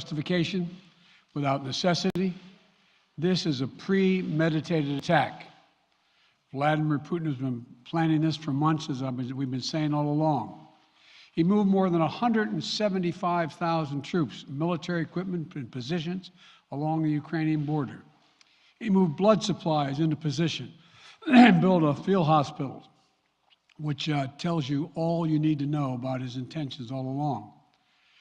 justification, without necessity. This is a premeditated attack. Vladimir Putin has been planning this for months, as we've been saying all along. He moved more than 175,000 troops, military equipment, and positions along the Ukrainian border. He moved blood supplies into position and built a field hospital, which tells you all you need to know about his intentions all along.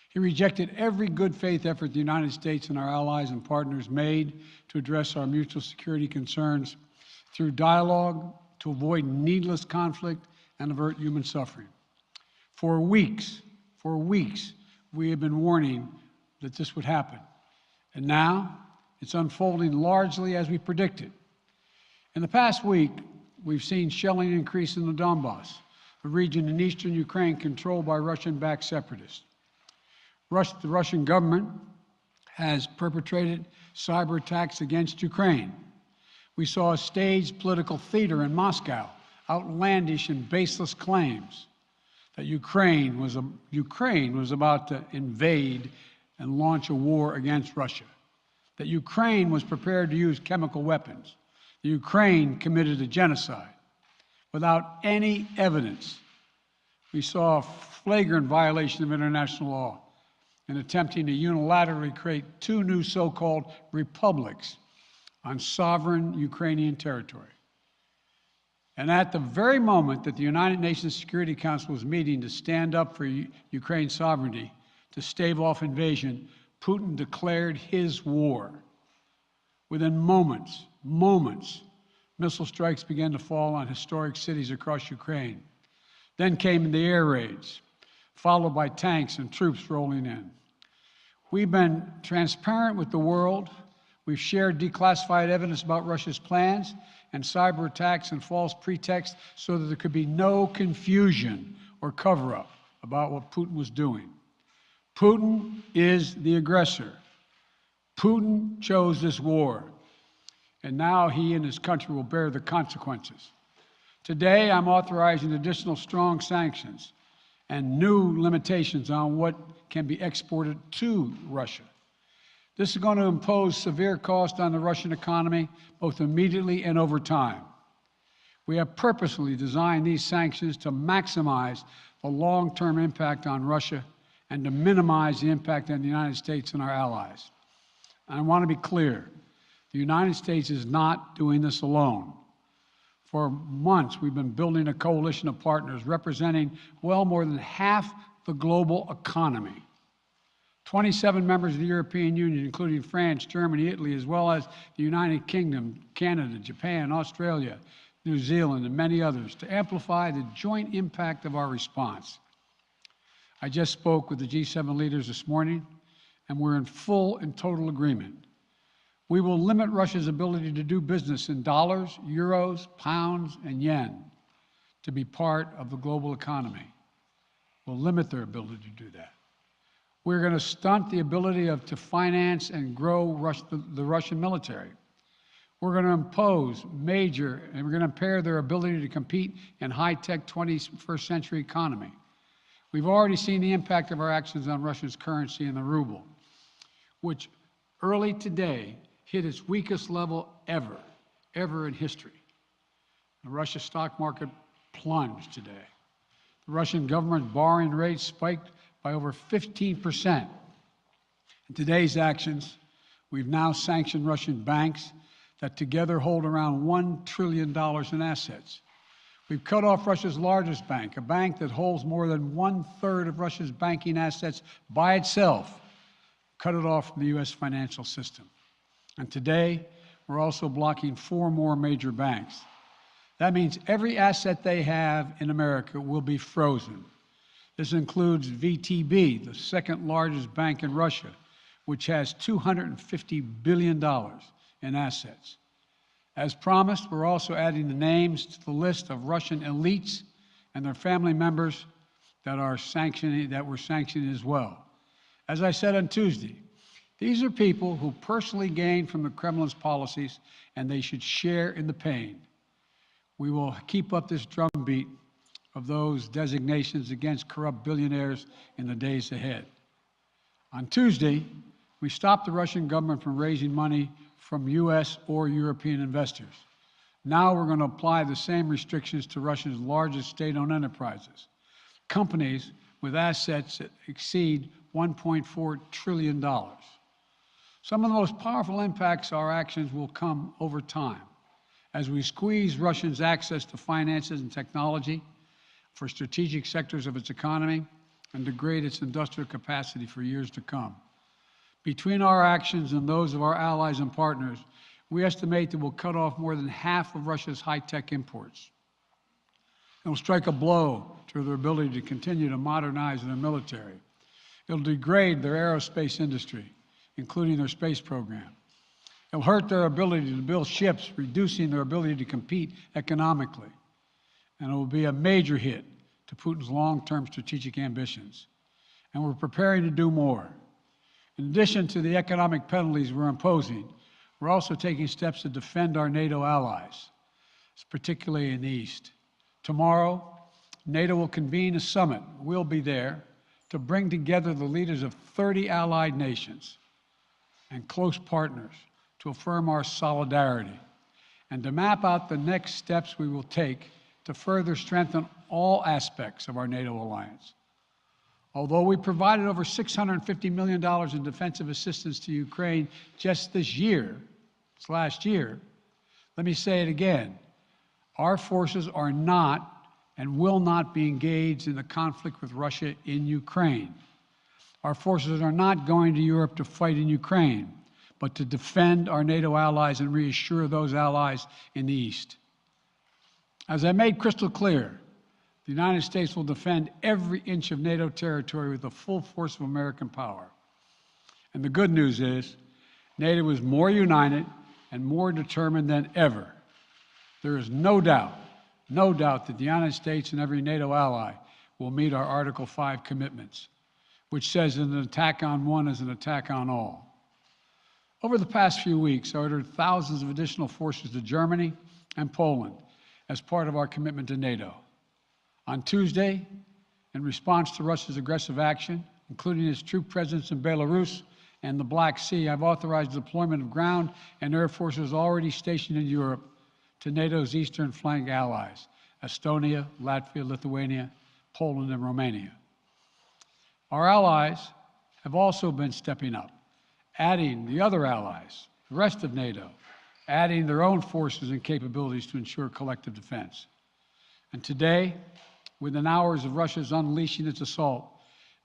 He rejected every good faith effort the United States and our allies and partners made to address our mutual security concerns through dialogue to avoid needless conflict and avert human suffering. For weeks, we have been warning that this would happen. And now it's unfolding largely as we predicted. In the past week, we've seen shelling increase in the Donbass, a region in eastern Ukraine controlled by Russian-backed separatists. The Russian government has perpetrated cyber attacks against Ukraine. We saw a staged political theater in Moscow, outlandish and baseless claims that Ukraine was about to invade and launch a war against Russia, that Ukraine was prepared to use chemical weapons, that Ukraine committed a genocide. Without any evidence, we saw a flagrant violation of international law in attempting to unilaterally create two new so-called republics on sovereign Ukrainian territory. And at the very moment that the United Nations Security Council was meeting to stand up for Ukraine's sovereignty, to stave off invasion, Putin declared his war. Within moments, missile strikes began to fall on historic cities across Ukraine. Then came the air raids, followed by tanks and troops rolling in. We've been transparent with the world. We've shared declassified evidence about Russia's plans and cyber attacks and false pretexts so that there could be no confusion or cover-up about what Putin was doing. Putin is the aggressor. Putin chose this war, and now he and his country will bear the consequences. Today, I'm authorizing additional strong sanctions and new limitations on what can be exported to Russia. This is going to impose severe cost on the Russian economy, both immediately and over time. We have purposely designed these sanctions to maximize the long-term impact on Russia and to minimize the impact on the United States and our allies. And I want to be clear, the United States is not doing this alone. For months, we've been building a coalition of partners representing well more than half the global economy. 27 members of the European Union, including France, Germany, Italy, as well as the United Kingdom, Canada, Japan, Australia, New Zealand, and many others, to amplify the joint impact of our response. I just spoke with the G7 leaders this morning, and we're in full and total agreement. We will limit Russia's ability to do business in dollars, euros, pounds, and yen to be part of the global economy. We'll limit their ability to do that. We're going to stunt the ability to finance and grow the Russian military. We're going to impose and we're going to impair their ability to compete in high-tech 21st century economy. We've already seen the impact of our actions on Russia's currency and the ruble, which early today hit its weakest level ever in history. The Russia stock market plunged today. The Russian government borrowing rate spiked by over 15%. In today's actions, we've now sanctioned Russian banks that together hold around $1 trillion in assets. We've cut off Russia's largest bank, a bank that holds more than 1/3 of Russia's banking assets by itself, cut it off from the U.S. financial system. And today, we're also blocking 4 more major banks. That means every asset they have in America will be frozen. This includes VTB, the second largest bank in Russia, which has $250 billion in assets. As promised, we're also adding the names to the list of Russian elites and their family members that we're sanctioning as well. As I said on Tuesday, these are people who personally gain from the Kremlin's policies, and they should share in the pain. We will keep up this drumbeat of those designations against corrupt billionaires in the days ahead. On Tuesday, We stopped the Russian government from raising money from U.S. or European investors. Now we're going to apply the same restrictions to Russia's largest state-owned enterprises, companies with assets that exceed $1.4 trillion. Some of the most powerful impacts of our actions will come over time as we squeeze Russia's access to finances and technology for strategic sectors of its economy and degrade its industrial capacity for years to come. Between our actions and those of our allies and partners, we estimate that we'll cut off more than half of Russia's high-tech imports. It will strike a blow to their ability to continue to modernize their military. It will degrade their aerospace industry, including their space program. It will hurt their ability to build ships, reducing their ability to compete economically. And it will be a major hit to Putin's long-term strategic ambitions. And we're preparing to do more. In addition to the economic penalties we're imposing, we're also taking steps to defend our NATO allies, particularly in the East. Tomorrow, NATO will convene a summit. We'll be there to bring together the leaders of 30 allied nations and close partners to affirm our solidarity and to map out the next steps we will take to further strengthen all aspects of our NATO alliance. Although we provided over $650 million in defensive assistance to Ukraine just this last year, let me say it again. Our forces are not and will not be engaged in the conflict with Russia in Ukraine. Our forces are not going to Europe to fight in Ukraine, but to defend our NATO allies and reassure those allies in the East. As I made crystal clear, the United States will defend every inch of NATO territory with the full force of American power. And the good news is, NATO is more united and more determined than ever. There is no doubt that the United States and every NATO ally will meet our Article 5 commitments, which says that an attack on one is an attack on all. Over the past few weeks, I ordered thousands of additional forces to Germany and Poland as part of our commitment to NATO. On Tuesday, in response to Russia's aggressive action, including its troop presence in Belarus and the Black Sea, I've authorized the deployment of ground and air forces already stationed in Europe to NATO's eastern flank allies, Estonia, Latvia, Lithuania, Poland, and Romania. Our allies have also been stepping up, adding the other allies, the rest of NATO, adding their own forces and capabilities to ensure collective defense. And today, within hours of Russia's unleashing its assault,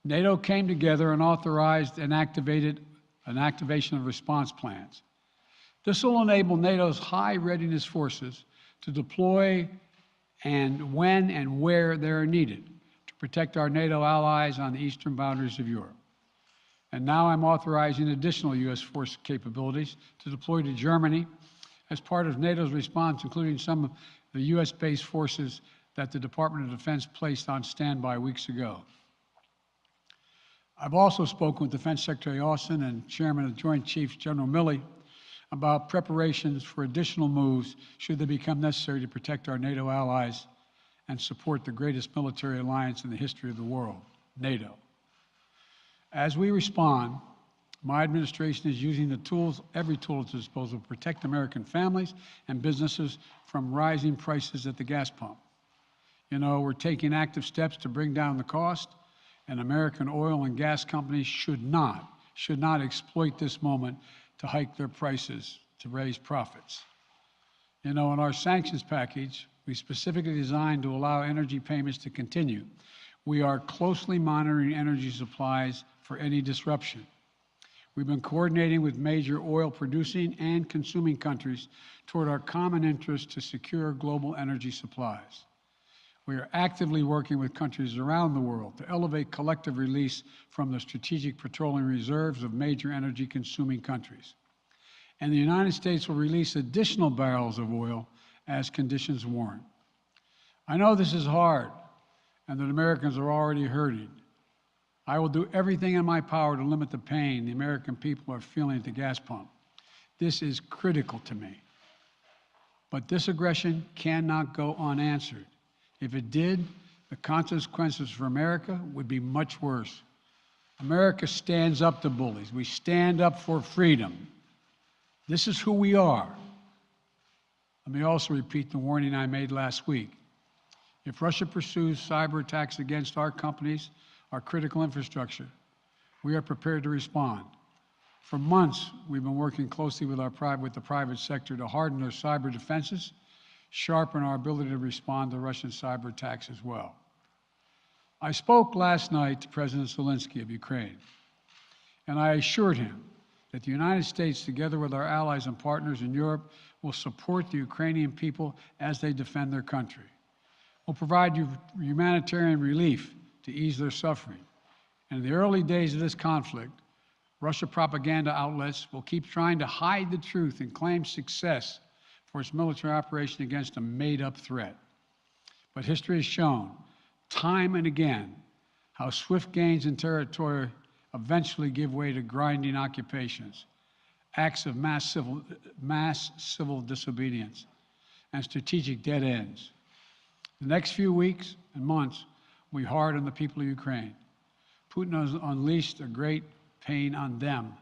NATO came together and authorized and activated an activation of response plans. This will enable NATO's high readiness forces to deploy and when and where they are needed to protect our NATO allies on the eastern boundaries of Europe. And now I'm authorizing additional U.S. force capabilities to deploy to Germany as part of NATO's response, including some of the U.S.-based forces that the Department of Defense placed on standby weeks ago. I've also spoken with Defense Secretary Austin and Chairman of the Joint Chiefs, General Milley, about preparations for additional moves should they become necessary to protect our NATO allies and support the greatest military alliance in the history of the world, NATO. As we respond, my administration is using the tools, every tool at its disposal, to protect American families and businesses from rising prices at the gas pump. You know, we're taking active steps to bring down the cost, and American oil and gas companies should not exploit this moment to hike their prices to raise profits. You know, in our sanctions package, we specifically designed to allow energy payments to continue. We are closely monitoring energy supplies for any disruption. We've been coordinating with major oil-producing and consuming countries toward our common interest to secure global energy supplies. We are actively working with countries around the world to elevate collective release from the strategic petroleum reserves of major energy-consuming countries. And the United States will release additional barrels of oil as conditions warrant. I know this is hard and that Americans are already hurting. I will do everything in my power to limit the pain the American people are feeling at the gas pump. This is critical to me. But this aggression cannot go unanswered. If it did, the consequences for America would be much worse. America stands up to bullies. We stand up for freedom. This is who we are. Let me also repeat the warning I made last week. If Russia pursues cyber attacks against our companies, our critical infrastructure, we are prepared to respond. For months, we've been working closely with the private sector to harden our cyber defenses, sharpen our ability to respond to Russian cyber attacks as well. I spoke last night to President Zelensky of Ukraine, and I assured him that the United States, together with our allies and partners in Europe, will support the Ukrainian people as they defend their country. We'll provide humanitarian relief to ease their suffering. And in the early days of this conflict, Russia propaganda outlets will keep trying to hide the truth and claim success for its military operation against a made-up threat. But history has shown, time and again, how swift gains in territory eventually give way to grinding occupations, acts of mass civil disobedience, and strategic dead ends. The next few weeks and months will be hard on the people of Ukraine. Putin has unleashed a great pain on them,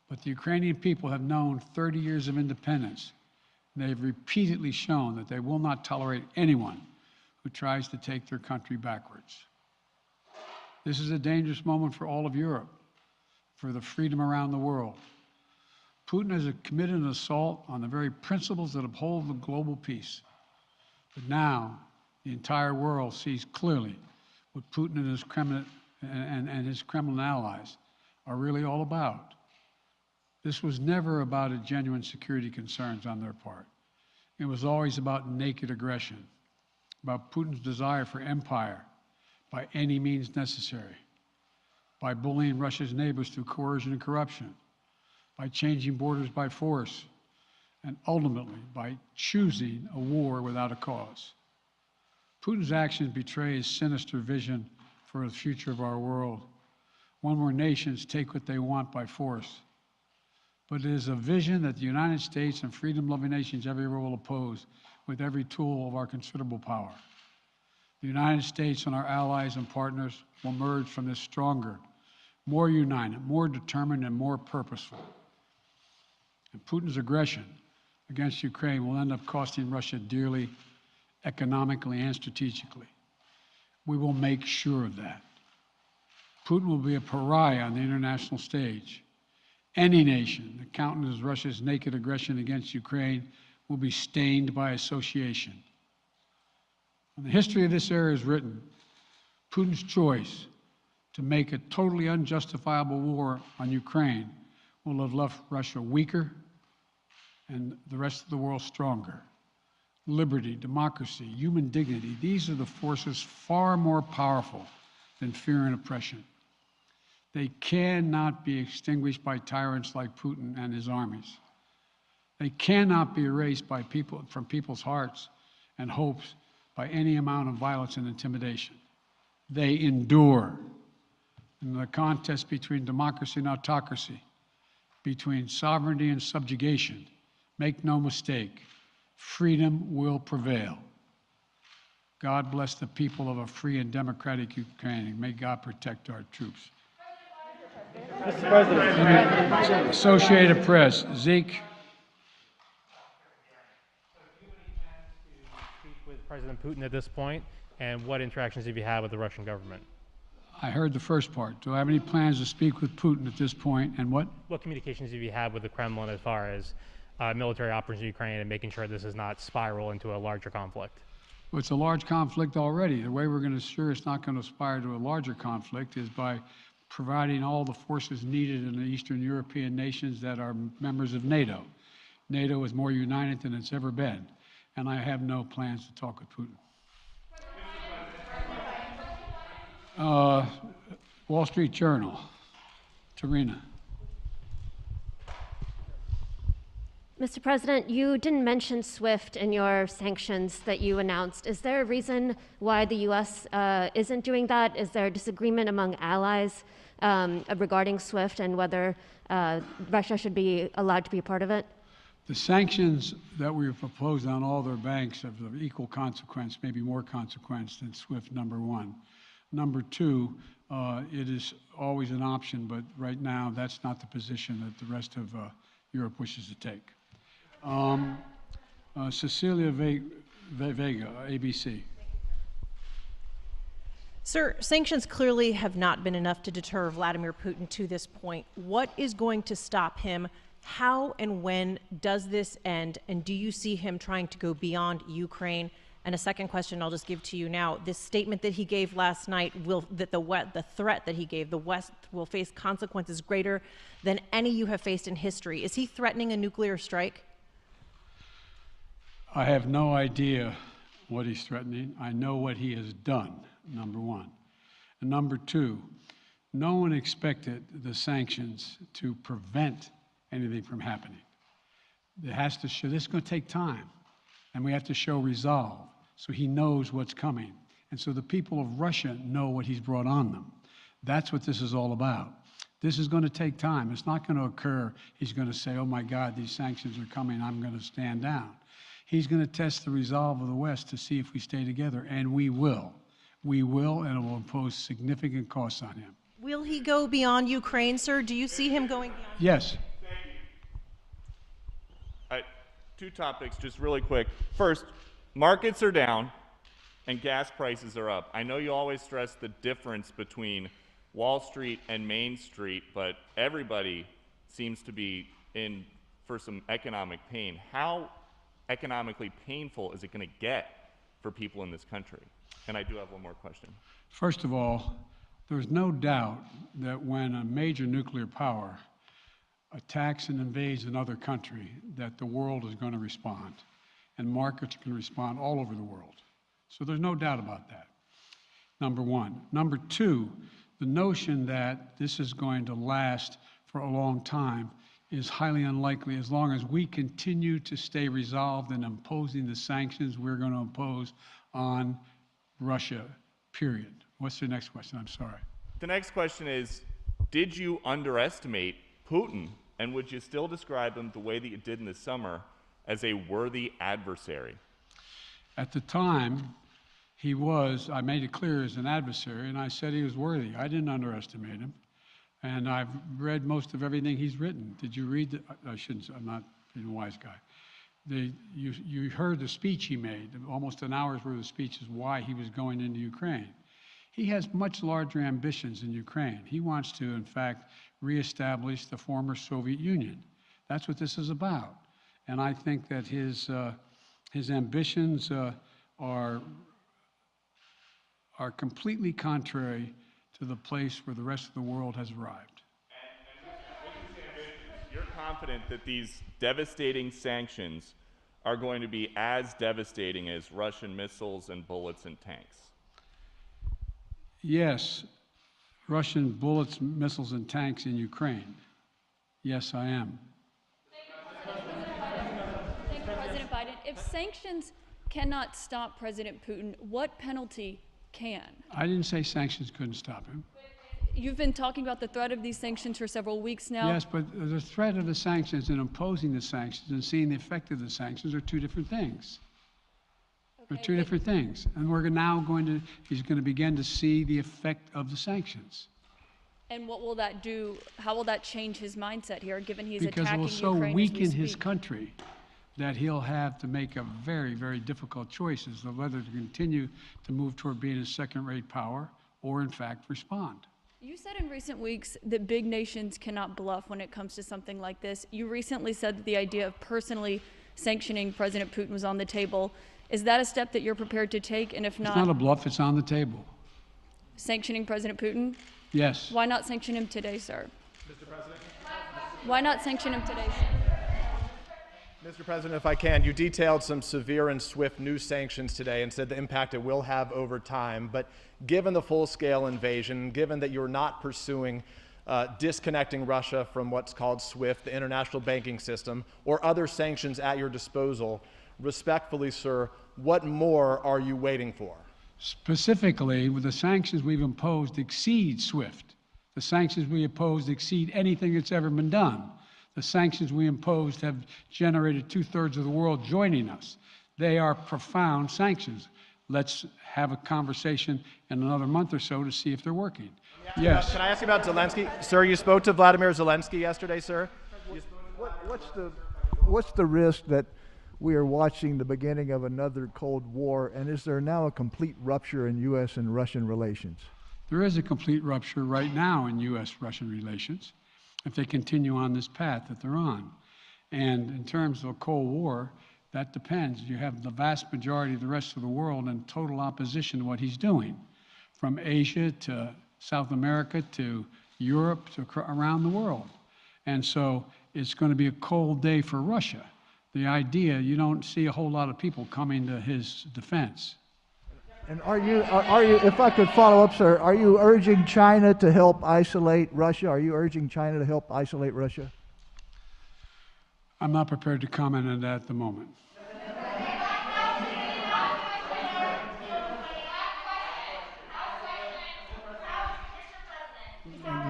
but the Ukrainian people have known 30 years of independence, and they have repeatedly shown that they will not tolerate anyone who tries to take their country backwards. This is a dangerous moment for all of Europe, for the freedom around the world. Putin has committed an assault on the very principles that uphold the global peace. But now, the entire world sees clearly what Putin and his Kremlin allies are really all about. This was never about a genuine security concerns on their part. It was always about naked aggression, about Putin's desire for empire by any means necessary, by bullying Russia's neighbors through coercion and corruption, by changing borders by force, and ultimately by choosing a war without a cause. Putin's actions betray his sinister vision for the future of our world, one where nations take what they want by force. But it is a vision that the United States and freedom-loving nations everywhere will oppose with every tool of our considerable power. The United States and our allies and partners will emerge from this stronger, more united, more determined, and more purposeful. And Putin's aggression against Ukraine will end up costing Russia dearly, economically and strategically. We will make sure of that. Putin will be a pariah on the international stage. Any nation that countenances Russia's naked aggression against Ukraine will be stained by association. When the history of this era is written, Putin's choice to make a totally unjustifiable war on Ukraine will have left Russia weaker and the rest of the world stronger. Liberty, democracy, human dignity, these are the forces far more powerful than fear and oppression. They cannot be extinguished by tyrants like Putin and his armies. They cannot be erased by from people's hearts and hopes by any amount of violence and intimidation. They endure. In the contest between democracy and autocracy, between sovereignty and subjugation, make no mistake, freedom will prevail. God bless the people of a free and democratic Ukraine. May God protect our troops. Mr. President. Associated Press, Zeke. Do you have any plans to speak with President Putin at this point, and what interactions have you had with the Russian government? I heard the first part. Do I have any plans to speak with Putin at this point, and what? What communications have you had with the Kremlin as far as military operations in Ukraine and making sure this does not spiral into a larger conflict? Well, it's a large conflict already. The way we're going to ensure it's not going to aspire to a larger conflict is by providing all the forces needed in the Eastern European nations that are members of NATO. NATO is more united than it's ever been, and I have no plans to talk with Putin. Wall Street Journal, Tarina. Mr. President, you didn't mention SWIFT in your sanctions that you announced. Is there a reason why the U.S. Isn't doing that? Is there a disagreement among allies regarding SWIFT and whether Russia should be allowed to be a part of it? The sanctions that we've proposed on all their banks are of equal consequence, maybe more consequence than SWIFT, number one. Number two, it is always an option, but right now that's not the position that the rest of Europe wishes to take. Cecilia Vega, ABC. Sir, sanctions clearly have not been enough to deter Vladimir Putin to this point. What is going to stop him? How and when does this end? And do you see him trying to go beyond Ukraine? And a second question I'll just give to you now. This statement that he gave last night, the threat that he gave, the West will face consequences greater than any you have faced in history. Is he threatening a nuclear strike? I have no idea what he's threatening. I know what he has done, number one. And number two, no one expected the sanctions to prevent anything from happening. It has to show, this is going to take time, and we have to show resolve so he knows what's coming. And so the people of Russia know what he's brought on them. That's what this is all about. This is going to take time. It's not going to occur, he's going to say, oh my God, these sanctions are coming, I'm going to stand down. He's going to test the resolve of the West to see if we stay together, and we will. We will, and it will impose significant costs on him. Will he go beyond Ukraine, sir? Do you see him going beyond? Yes. Two topics, just really quick. First, markets are down and gas prices are up. I know you always stress the difference between Wall Street and Main Street, but everybody seems to be in for some economic pain. How economically painful is it going to get for people in this country? And I do have one more question. First of all, there's no doubt that when a major nuclear power attacks and invades another country, that the world is going to respond, and markets can respond all over the world. So there's no doubt about that, number one. Number two, the notion that this is going to last for a long time is highly unlikely as long as we continue to stay resolved in imposing the sanctions we're going to impose on Russia, period. What's the next question? I'm sorry. The next question is, did you underestimate Putin, and would you still describe him the way that you did in the summer as a worthy adversary? At the time, he was, I made it clear, as an adversary, and I said he was worthy. I didn't underestimate him. And I've read most of everything he's written. Did you read I shouldn't, I'm not being a wise guy. You heard the speech he made, almost an hour's worth of speech is why he was going into Ukraine. He has much larger ambitions in Ukraine. He wants to, in fact, reestablish the former Soviet Union. That's what this is about. And I think that his ambitions are completely contrary to the place where the rest of the world has arrived. You're confident that these devastating sanctions are going to be as devastating as Russian missiles and bullets and tanks? Yes, Russian bullets, missiles, and tanks in Ukraine. Yes, I am. Thank you, President Biden. If sanctions cannot stop President Putin, what penalty can? I didn't say sanctions couldn't stop him. You've been talking about the threat of these sanctions for several weeks now. Yes, but the threat of the sanctions and imposing the sanctions and seeing the effect of the sanctions are two different things. They're two different things. And we're now he's going to begin to see the effect of the sanctions. And what will that do? How will that change his mindset here, given he's Because it attacking will so Ukraine as we weaken his speak? country that he'll have to make a very, very difficult choices of whether to continue to move toward being a second-rate power or, in fact, respond. You said in recent weeks that big nations cannot bluff when it comes to something like this. You recently said that the idea of personally sanctioning President Putin was on the table. Is that a step that you're prepared to take? And if It's not a bluff, it's on the table. sanctioning President Putin? Yes. Why not sanction him today, sir? Mr. President? Why not sanction him today, sir? Mr. President, if I can, you detailed some severe and swift new sanctions today and said the impact it will have over time. But given the full-scale invasion, given that you're not pursuing disconnecting Russia from what's called SWIFT, the international banking system, or other sanctions at your disposal, respectfully, sir, what more are you waiting for? Specifically, with the sanctions we've imposed exceed SWIFT. The sanctions we imposed exceed anything that's ever been done. The sanctions we imposed have generated 2/3 of the world joining us. They are profound sanctions. Let's have a conversation in another month or so to see if they're working. Yes. Can I ask you about Zelensky? Sir, you spoke to Vladimir Zelensky yesterday, sir. What's the risk that we are watching the beginning of another Cold War, and is there now a complete rupture in U.S. and Russian relations? There is a complete rupture right now in U.S.-Russian relations if they continue on this path that they're on. And in terms of a Cold War, that depends. You have the vast majority of the rest of the world in total opposition to what he's doing, from Asia to South America to Europe to around the world. And so it's going to be a cold day for Russia. The idea, you don't see a whole lot of people coming to his defense. And are you, if I could follow up, sir, are you urging China to help isolate Russia? Are you urging China to help isolate Russia? I'm not prepared to comment on that at the moment.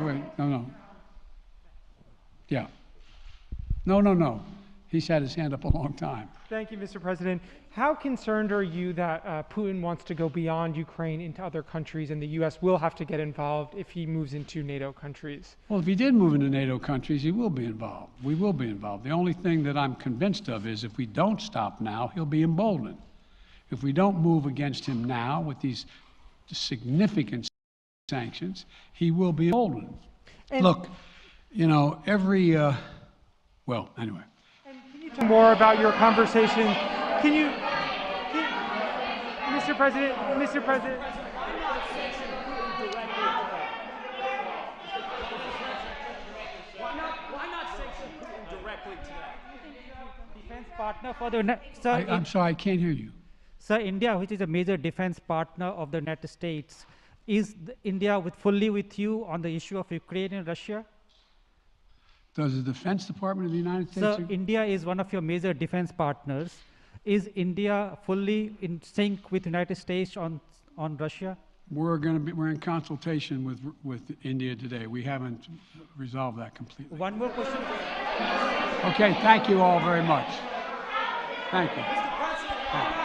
Wait, no. Yeah. No. He's had his hand up a long time. Thank you, Mr. President. How concerned are you that Putin wants to go beyond Ukraine into other countries and the U.S. will have to get involved if he moves into NATO countries? Well, if he did move into NATO countries, he will be involved. We will be involved. The only thing that I'm convinced of is if we don't stop now, he'll be emboldened. If we don't move against him now with these significant sanctions, he will be emboldened. Look, you know, well, anyway. More about your conversation. Mr. President. Why not sanction Putin directly today? Defense partner for the I'm sorry, I can't hear you. Sir, India, which is a major defense partner of the United States, is India fully with you on the issue of Ukraine and Russia? Does the Defense Department of the United States? So India is one of your major defense partners. Is India fully in sync with the United States on Russia? We're in consultation with India today. We haven't resolved that completely. One more question. Okay, thank you all very much. Thank you. Mr. President.